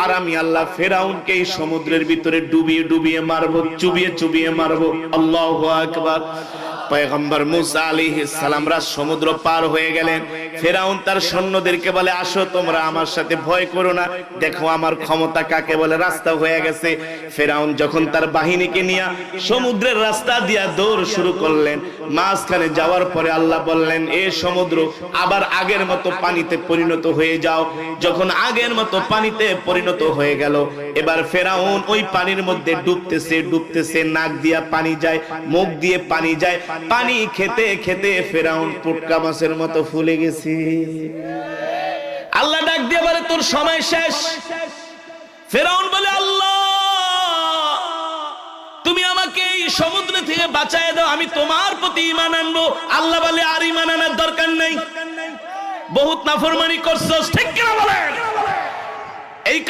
আর আমি আল্লাহ ফেরাউনকে এই সমুদ্রের ভিতরে ডুবিয়ে ডুবিয়ে মারবো, চুবিয়ে চুবিয়ে মারবো। আল্লাহু আকবার। পয়গম্বর মুসা আলাইহিস সালামরা সমুদ্র পার হয়ে গেলেন। ফেরাউন তার সৈন্যদেরকে বলে, আসো তোমরা আমার সাথে, ভয় করো না, দেখো আমার ক্ষমতা কাকে বলে। রাস্তা হয়ে গেছে। ফেরাউন যখন তার বাহিনীকে নিয়ে সমুদ্রের রাস্তা দিয়া দৌড় শুরু করলেন, মাঝখানে যাওয়ার পরে আল্লাহ বললেন, এ সমুদ্র আবার আগের মতো পানিতে পরিণত হয়ে যাও। যখন আগের মতো পানিতে পরিণত হয়ে গেল, এবার ফেরাউন ওই পানির মধ্যে ডুবতেছে ডুবতেছে, নাক দিয়া পানি যায়, মুখ দিয়ে পানি যায়। পানি খেতে খেতে ফেরাউন পুটকা মাছের মতো ফুলে গেছে। আল্লাহ ডাক দিয়ে বলে, তোর সময় শেষ। ফেরাউন বলে, আল্লাহ তুমি আমাকে এই সমুদ্র থেকে বাঁচায় দাও, আমি তোমার প্রতি ঈমান আনবো। আল্লাহ বলে, আর ঈমান আনার দরকার নাই, বহুত নাফরমানি করছস, ঠিক কিনা বলেন? এই